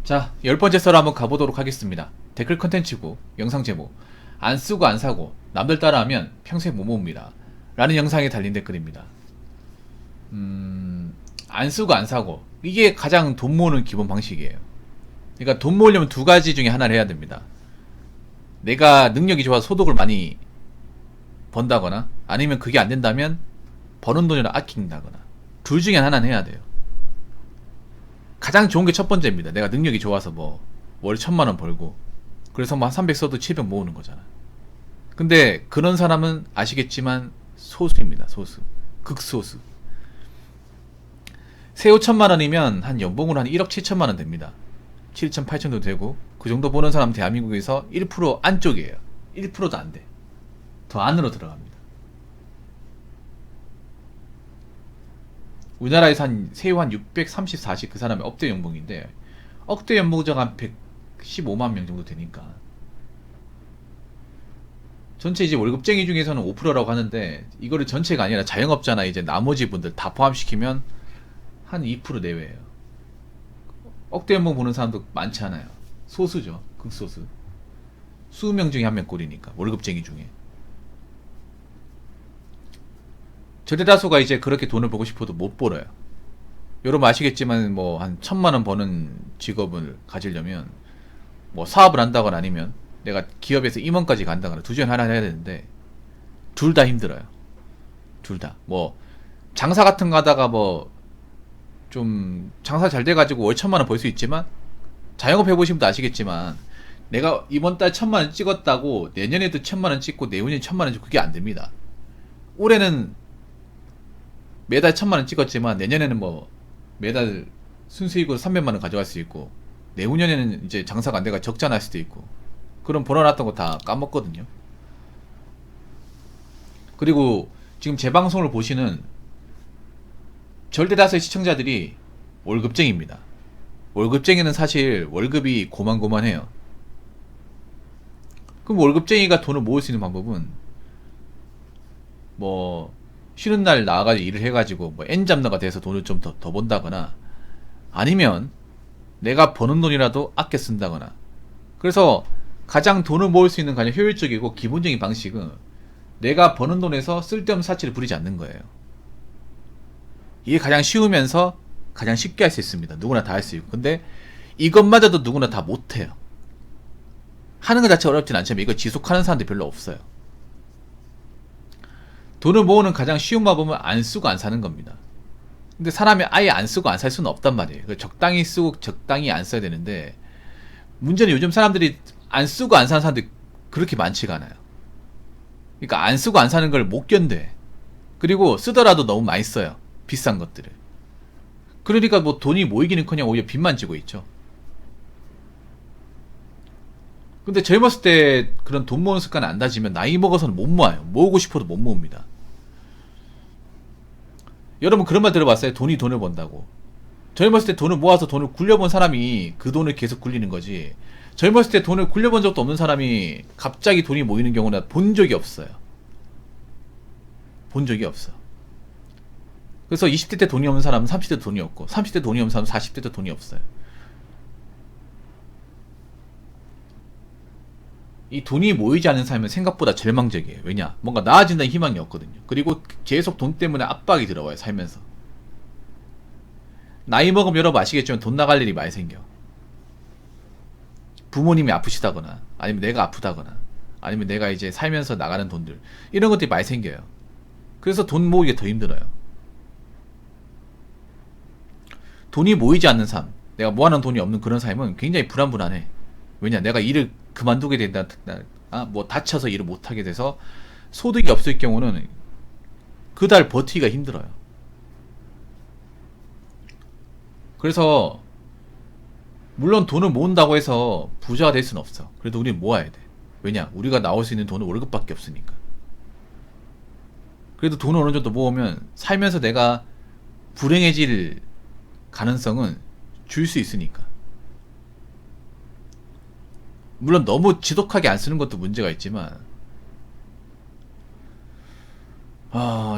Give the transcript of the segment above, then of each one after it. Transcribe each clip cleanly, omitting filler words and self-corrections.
자, 10번째 썰 한번 가보도록 하겠습니다. 댓글 컨텐츠고 영상 제목 안 쓰고 안 사고 남들 따라하면 평생 못 모읍니다 라는 영상에 달린 댓글입니다. 안 쓰고 안 사고 이게 가장 돈 모으는 기본 방식이에요. 그러니까 돈 모으려면 두 가지 중에 하나를 해야 됩니다. 내가 능력이 좋아서 소득을 많이 번다거나 아니면 그게 안 된다면 버는 돈을 아낀다거나 둘 중에 하나는 해야 돼요. 가장 좋은 게 첫 번째입니다. 내가 능력이 좋아서 뭐 월에 1000만원 벌고 그래서 뭐 300 써도 700 모으는 거잖아. 근데 그런 사람은 아시겠지만 소수입니다. 소수. 극소수. 세후 1000만원이면 한 연봉으로 한 1억 7천만원 됩니다. 7천 8천도 되고 그 정도 버는 사람 대한민국에서 1% 안쪽이에요. 1%도 안 돼. 더 안으로 들어갑니다. 우리나라에서 한 세후 한 630, 40 그 사람의 억대 연봉인데 억대 연봉자가 한 115만 명 정도 되니까 전체 이제 월급쟁이 중에서는 5%라고 하는데 이거를 전체가 아니라 자영업자나 이제 나머지 분들 다 포함시키면 한 2% 내외예요. 억대 연봉 보는 사람도 많지 않아요. 소수죠. 극소수. 수명 중에 한 명꼴이니까 월급쟁이 중에. 절대다수가 이제 그렇게 돈을 벌고 싶어도 못 벌어요. 여러분 아시겠지만 뭐 한 1000만원 버는 직업을 가지려면 뭐 사업을 한다거나 아니면 내가 기업에서 임원까지 간다거나 두 중에 하나 해야 되는데 둘 다 힘들어요. 둘 다. 뭐 장사 같은 거 하다가 뭐 좀 장사 잘 돼가지고 월 1000만원 벌 수 있지만 자영업 해보시면 아시겠지만 내가 이번 달 1000만원 찍었다고 내년에도 1000만원 찍고 내후년에 1000만원 찍고 그게 안 됩니다. 올해는 매달 1000만원 찍었지만 내년에는 뭐 매달 순수익으로 300만원 가져갈 수 있고 내후년에는 이제 장사가 안 돼가 적자 날 수도 있고 그럼 벌어놨던 거 다 까먹거든요. 그리고 지금 제 방송을 보시는 절대다수의 시청자들이 월급쟁이입니다. 월급쟁이는 사실 월급이 고만고만해요. 그럼 월급쟁이가 돈을 모을 수 있는 방법은 뭐 쉬는 날 나와가지고 일을 해가지고 뭐 N잡너가 돼서 돈을 좀 더 번다거나 아니면 내가 버는 돈이라도 아껴 쓴다거나. 그래서 가장 돈을 모을 수 있는 가장 효율적이고 기본적인 방식은 내가 버는 돈에서 쓸데없는 사치를 부리지 않는 거예요. 이게 가장 쉬우면서 가장 쉽게 할 수 있습니다. 누구나 다 할 수 있고. 근데 이것마저도 누구나 다 못해요. 하는 것 자체가 어렵진 않지만 이거 지속하는 사람들이 별로 없어요. 돈을 모으는 가장 쉬운 방법은 안 쓰고 안 사는 겁니다. 근데 사람이 아예 안 쓰고 안 살 수는 없단 말이에요. 적당히 쓰고 적당히 안 써야 되는데 문제는 요즘 사람들이 안 쓰고 안 사는 사람들이 그렇게 많지가 않아요. 그러니까 안 쓰고 안 사는 걸 못 견뎌. 그리고 쓰더라도 너무 많이 써요. 비싼 것들을. 그러니까 뭐 돈이 모이기는커녕 오히려 빚만 지고 있죠. 근데 젊었을 때 그런 돈 모으는 습관을 안 다지면 나이 먹어서는 못 모아요. 모으고 싶어도 못 모읍니다. 여러분 그런 말 들어봤어요? 돈이 돈을 번다고. 젊었을 때 돈을 모아서 돈을 굴려본 사람이 그 돈을 계속 굴리는 거지. 젊었을 때 돈을 굴려본 적도 없는 사람이 갑자기 돈이 모이는 경우는 본 적이 없어요. 본 적이 없어. 그래서 20대 때 돈이 없는 사람은 30대 돈이 없고 30대 돈이 없는 사람은 40대 때 돈이 없어요. 이 돈이 모이지 않는 삶은 생각보다 절망적이에요. 왜냐? 뭔가 나아진다는 희망이 없거든요. 그리고 계속 돈 때문에 압박이 들어와요. 살면서. 나이 먹으면 여러분 아시겠지만 돈 나갈 일이 많이 생겨. 부모님이 아프시다거나 아니면 내가 아프다거나 아니면 내가 이제 살면서 나가는 돈들 이런 것들이 많이 생겨요. 그래서 돈 모으기가 더 힘들어요. 돈이 모이지 않는 삶, 내가 모아놓은 돈이 없는 그런 삶은 굉장히 불안불안해. 왜냐? 내가 일을 그만두게 된다, 뭐 다쳐서 일을 못하게 돼서 소득이 없을 경우는 그 달 버티기가 힘들어요. 그래서 물론 돈을 모은다고 해서 부자가 될 수는 없어. 그래도 우리는 모아야 돼. 왜냐? 우리가 나올 수 있는 돈은 월급밖에 없으니까. 그래도 돈을 어느 정도 모으면 살면서 내가 불행해질 가능성은 줄 수 있으니까. 물론 너무 지독하게 안 쓰는 것도 문제가 있지만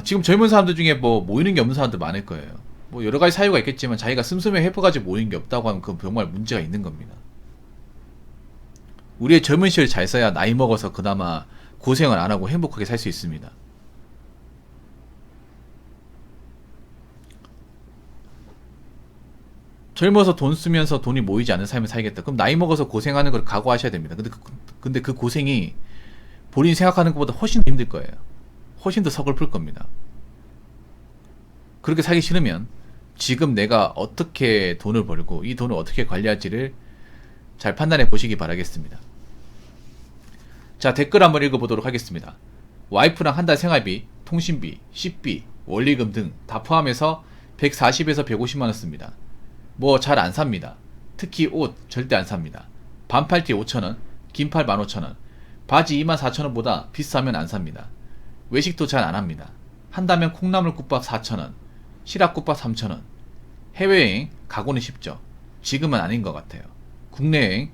지금 젊은 사람들 중에 뭐 모이는 게 없는 사람들 많을 거예요. 뭐 여러 가지 사유가 있겠지만 자기가 씀씀이 해봐가지고 모이는 게 없다고 하면 그건 정말 문제가 있는 겁니다. 우리의 젊은 시절 잘 써야 나이 먹어서 그나마 고생을 안 하고 행복하게 살 수 있습니다. 젊어서 돈 쓰면서 돈이 모이지 않는 삶을 살겠다. 그럼 나이 먹어서 고생하는 걸 각오하셔야 됩니다. 근데 그 고생이 본인이 생각하는 것보다 훨씬 더 힘들 거예요. 훨씬 더 서글플 겁니다. 그렇게 살기 싫으면 지금 내가 어떻게 돈을 벌고 이 돈을 어떻게 관리할지를 잘 판단해 보시기 바라겠습니다. 자, 댓글 한번 읽어보도록 하겠습니다. 와이프랑 한 달 생활비, 통신비, 식비, 원리금 등 다 포함해서 140에서 150만원 씁니다. 뭐 잘 안 삽니다. 특히 옷 절대 안 삽니다. 반팔티 5,000원, 긴팔 15,000원, 바지 24,000원보다 비싸면 안 삽니다. 외식도 잘 안 합니다. 한다면 콩나물국밥 4,000원, 시락국밥 3,000원. 해외여행 가고는 싶죠. 지금은 아닌 것 같아요. 국내여행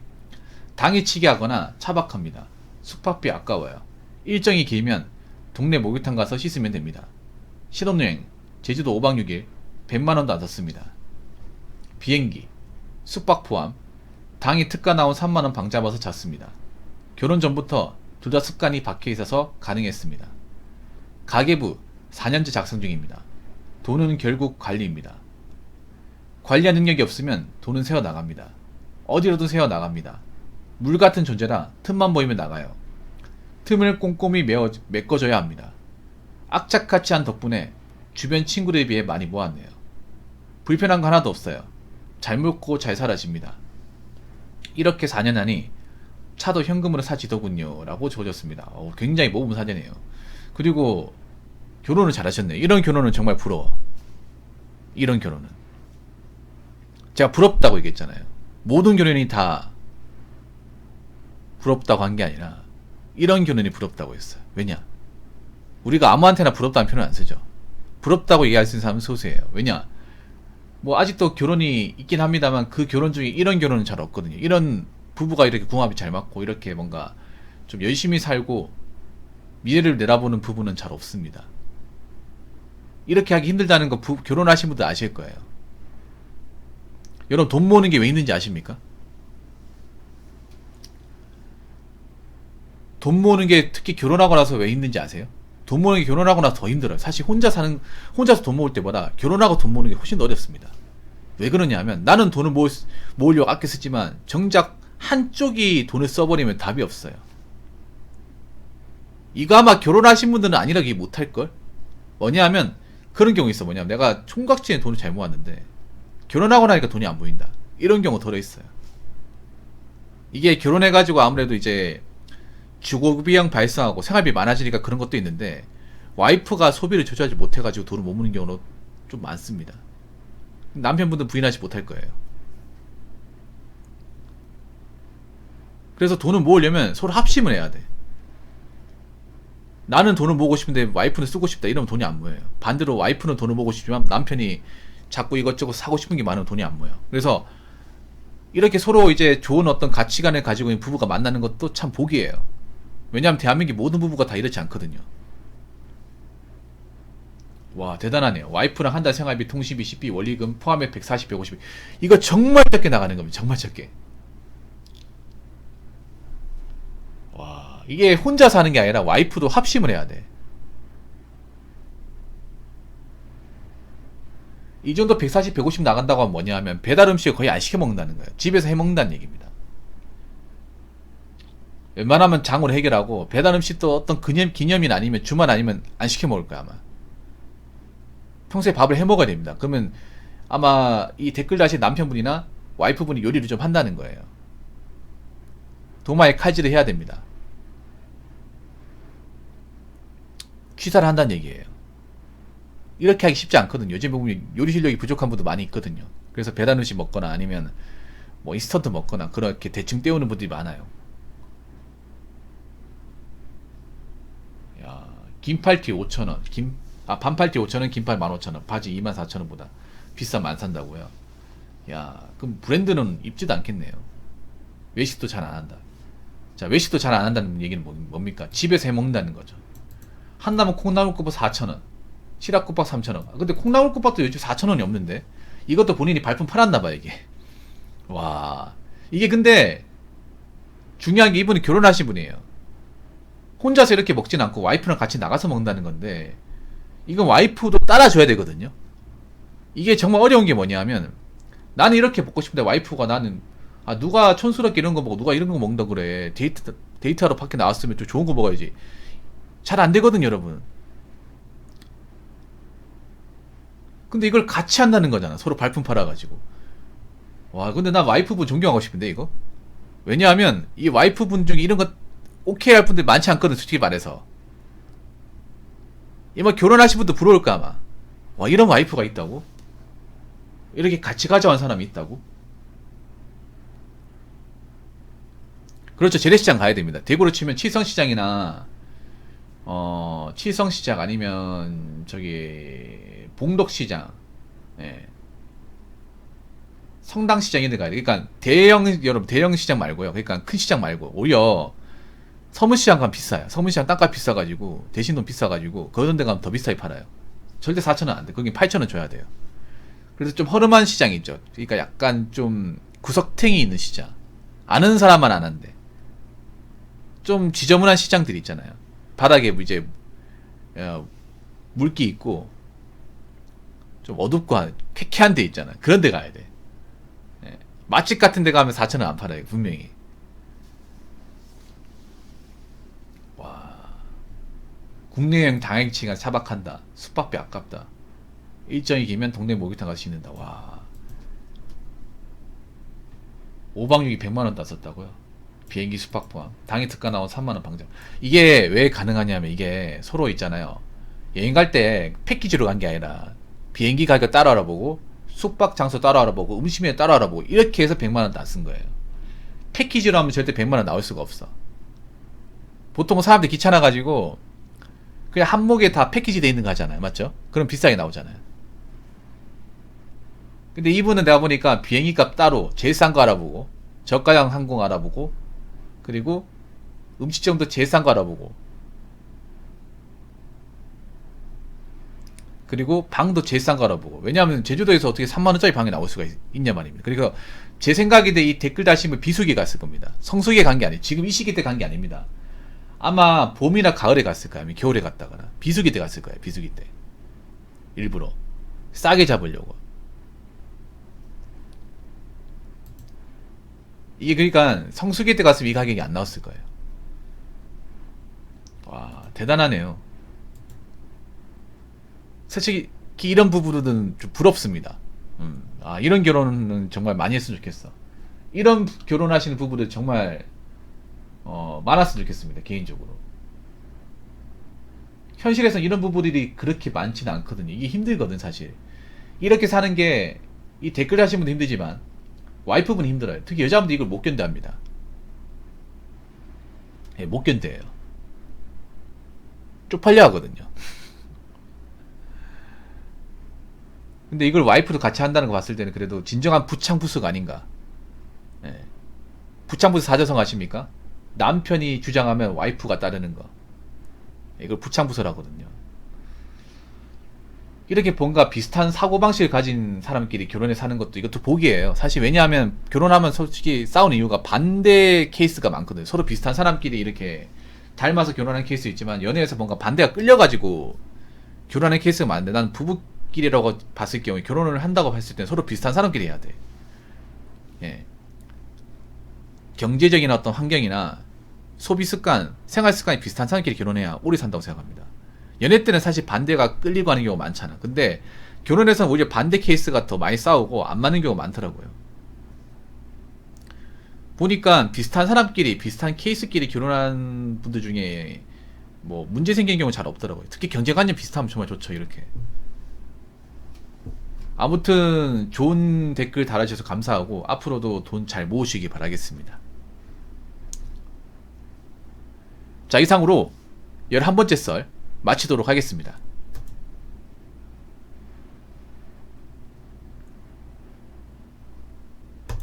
당일치기 하거나 차박합니다. 숙박비 아까워요. 일정이 길면 동네 목욕탕 가서 씻으면 됩니다. 신혼여행 제주도 5박 6일 100만원도 안 썼습니다. 비행기 숙박 포함 당일 특가 나온 3만원 방 잡아서 잤습니다. 결혼 전부터 둘 다 습관이 박혀 있어서 가능했습니다. 가계부 4년째 작성 중입니다. 돈은 결국 관리입니다. 관리할 능력이 없으면 돈은 새어 나갑니다. 어디로든 새어 나갑니다. 물 같은 존재라 틈만 보이면 나가요. 틈을 꼼꼼히 메꿔줘야 합니다. 악착같이 한 덕분에 주변 친구들에 비해 많이 모았네요. 불편한 거 하나도 없어요. 잘 먹고 잘 살아집니다. 이렇게 4년 하니 차도 현금으로 사지더군요 라고 적어줬습니다. 굉장히 모범 사제네요. 그리고 결혼을 잘하셨네요. 이런 결혼은 정말 부러워. 이런 결혼은 제가 부럽다고 얘기했잖아요. 모든 결혼이 다 부럽다고 한 게 아니라 이런 결혼이 부럽다고 했어요. 왜냐? 우리가 아무한테나 부럽다는 표현을 안 쓰죠. 부럽다고 얘기할 수 있는 사람은 소수예요. 왜냐? 뭐 아직도 결혼이 있긴 합니다만 그 결혼 중에 이런 결혼은 잘 없거든요. 이런 부부가 이렇게 궁합이 잘 맞고 이렇게 뭔가 좀 열심히 살고 미래를 내다보는 부부는 잘 없습니다. 이렇게 하기 힘들다는 거 결혼하신 분들 아실 거예요. 여러분 돈 모으는 게 왜 있는지 아십니까? 돈 모으는 게 특히 결혼하고 나서 왜 있는지 아세요? 돈 모으는 게 결혼하고 나서 더 힘들어요. 사실 혼자서 돈 모을 때보다 결혼하고 돈 모으는 게 훨씬 더 어렵습니다. 왜 그러냐 하면 나는 돈을 모으려고 아껴 쓰지만 정작 한쪽이 돈을 써버리면 답이 없어요. 이거 아마 결혼하신 분들은 아니라기 못할걸? 뭐냐 하면 그런 경우 있어. 뭐냐면 내가 총각지에 돈을 잘 모았는데 결혼하고 나니까 돈이 안 보인다. 이런 경우 덜어 있어요. 이게 결혼해가지고 아무래도 이제 주거비용 발생하고 생활비 많아지니까 그런 것도 있는데 와이프가 소비를 조절하지 못해가지고 돈을 못 모으는 경우는 좀 많습니다. 남편분들 부인하지 못할 거예요. 그래서 돈을 모으려면 서로 합심을 해야 돼. 나는 돈을 모으고 싶은데 와이프는 쓰고 싶다 이러면 돈이 안 모여요. 반대로 와이프는 돈을 모으고 싶지만 남편이 자꾸 이것저것 사고 싶은 게 많으면 돈이 안 모여. 그래서 이렇게 서로 이제 좋은 어떤 가치관을 가지고 있는 부부가 만나는 것도 참 복이에요. 왜냐하면 대한민국 모든 부부가 다 이렇지 않거든요. 와 대단하네요. 와이프랑 한 달 생활비, 통신비, 식비, 원리금 포함해 140, 150 이거 정말 적게 나가는 겁니다. 정말 적게. 와 이게 혼자 사는 게 아니라 와이프도 합심을 해야 돼. 이 정도 140, 150 나간다고 하면 뭐냐 하면 배달 음식을 거의 안 시켜 먹는다는 거예요. 집에서 해 먹는다는 얘기입니다. 웬만하면 장으로 해결하고 배달 음식도 어떤 기념일 아니면 주말 아니면 안 시켜 먹을 거야 아마. 평소에 밥을 해 먹어야 됩니다. 그러면 아마 이 댓글 다신 남편분이나 와이프분이 요리를 좀 한다는 거예요. 도마에 칼질을 해야 됩니다. 취사를 한다는 얘기예요. 이렇게 하기 쉽지 않거든요. 요즘 보면 요리 실력이 부족한 분도 많이 있거든요. 그래서 배달 음식 먹거나 아니면 뭐 인스턴트 먹거나 그렇게 대충 때우는 분들이 많아요. 야, 긴팔티 5,000원, 반팔티 5,000원, 긴팔 15,000원, 바지 24,000원보다 비싸면 안 산다고요. 야, 그럼 브랜드는 입지도 않겠네요. 외식도 잘 안 한다. 자, 외식도 잘 안 한다는 얘기는 뭡니까? 집에서 해 먹는다는 거죠. 한다면 콩나물국밥 4,000원. 시락국밥 3,000원. 근데 콩나물국밥도 요즘 4,000원이 없는데 이것도 본인이 발품 팔았나봐 이게. 와, 이게 근데 중요한 게 이분은 결혼하신 분이에요. 혼자서 이렇게 먹진 않고 와이프랑 같이 나가서 먹는다는 건데 이건 와이프도 따라줘야 되거든요. 이게 정말 어려운 게 뭐냐면 나는 이렇게 먹고 싶은데 와이프가 나는 누가 촌스럽게 이런 거 먹고 누가 이런 거 먹는다 그래. 데이트하러 밖에 나왔으면 좀 좋은 거 먹어야지. 잘 안 되거든요, 여러분. 근데 이걸 같이 한다는 거잖아. 서로 발품 팔아가지고. 와, 근데 나 와이프분 존경하고 싶은데, 이거? 왜냐하면, 이 와이프분 중에 이런 거 오케이 할 분들 많지 않거든, 솔직히 말해서. 이마 결혼하신 분도 부러울까, 아마. 와, 이런 와이프가 있다고? 이렇게 같이 가져온 사람이 있다고? 그렇죠. 재래시장 가야 됩니다. 대구로 치면 칠성시장이나, 칠성시장 아니면, 봉덕시장, 예. 성당시장 이런 데 가야 돼. 그러니까 여러분 대형 시장 말고요. 그러니까 큰 시장 말고 오히려 서문시장 가면 비싸요. 서문시장 땅값 비싸가지고 대신돈 비싸가지고 그런 데 가면 더 비싸게 팔아요. 절대 4,000원 안 돼. 거긴 8,000원 줘야 돼요. 그래서 좀 허름한 시장이 있죠. 그러니까 약간 좀 구석탱이 있는 시장. 아는 사람만 아는데 좀 지저분한 시장들이 있잖아요. 바닥에 이제 물기 있고 좀 어둡고 쾌쾌한 데 있잖아요. 그런 데 가야 돼. 맛집 같은 데 가면 4,000원 안 팔아요. 분명히. 와. 국내여행 당행치가 차박한다. 숙박비 아깝다. 일정이 길면 동네 목욕탕 가서 씻는다. 와. 5박 6일 100만원 땄었다고요? 비행기 숙박 포함. 당일 특가 나온 3만원 방정. 이게 왜 가능하냐면 이게 서로 있잖아요. 여행 갈 때 패키지로 간 게 아니라 비행기 가격 따로 알아보고 숙박 장소 따로 알아보고 음식메뉴 따로 알아보고 이렇게 해서 100만원 다 쓴 거예요. 패키지로 하면 절대 100만원 나올 수가 없어. 보통 사람들이 귀찮아가지고 그냥 한목에 다 패키지 돼 있는 거 하잖아요. 맞죠? 그럼 비싸게 나오잖아요. 근데 이분은 내가 보니까 비행기 값 따로 제일 싼 거 알아보고 저가형 항공 알아보고 그리고 음식점도 제일 싼 거 알아보고 그리고 방도 제일 싼 거 알아보고. 왜냐하면 제주도에서 어떻게 3만원짜리 방이 나올 수가 있냐 말입니다. 그러니까 제 생각인데 이 댓글 다신 분 비수기에 갔을 겁니다. 성수기에 간 게 아니에요. 지금 이 시기 때 간 게 아닙니다. 아마 봄이나 가을에 갔을 거야. 아니면 겨울에 갔다거나 비수기 때 갔을 거예요. 비수기 때 일부러 싸게 잡으려고. 이게 그러니까 성수기 때 갔으면 이 가격이 안 나왔을 거예요. 와, 대단하네요. 솔직히 이런 부부들은 좀 부럽습니다. 이런 결혼은 정말 많이 했으면 좋겠어. 이런 결혼하시는 부부들 정말 많았으면 좋겠습니다. 개인적으로. 현실에서는 이런 부부들이 그렇게 많지는 않거든요. 이게 힘들거든 사실. 이렇게 사는 게 이 댓글 하시는 분도 힘들지만 와이프분이 힘들어요. 특히 여자분들 이걸 못 견뎌합니다. 예, 못 견뎌요. 쪽팔려 하거든요. 근데 이걸 와이프도 같이 한다는 거 봤을 때는 그래도 진정한 부창부수가 아닌가. 예. 부창부수 사자성 아십니까? 남편이 주장하면 와이프가 따르는 거. 이걸 부창부수라거든요. 이렇게 뭔가 비슷한 사고방식을 가진 사람끼리 결혼해 사는 것도 이것도 복이에요. 사실 왜냐하면 결혼하면 솔직히 싸우는 이유가 반대 케이스가 많거든요. 서로 비슷한 사람끼리 이렇게 닮아서 결혼하는 케이스 있지만 연애에서 뭔가 반대가 끌려가지고 결혼하는 케이스가 많은데 난 부부끼리라고 봤을 경우에 결혼을 한다고 했을 때 서로 비슷한 사람끼리 해야 돼. 예. 경제적인 어떤 환경이나 소비 습관, 생활 습관이 비슷한 사람끼리 결혼해야 오래 산다고 생각합니다. 연애 때는 사실 반대가 끌리고 하는 경우가 많잖아. 근데 결혼해서는 오히려 반대 케이스가 더 많이 싸우고 안 맞는 경우가 많더라고요. 보니까 비슷한 사람끼리, 비슷한 케이스끼리 결혼한 분들 중에 뭐 문제 생긴 경우 잘 없더라고요. 특히 경제관념 비슷하면 정말 좋죠. 이렇게. 아무튼 좋은 댓글 달아주셔서 감사하고 앞으로도 돈 잘 모으시기 바라겠습니다. 자, 이상으로 11번째 썰 마치도록 하겠습니다.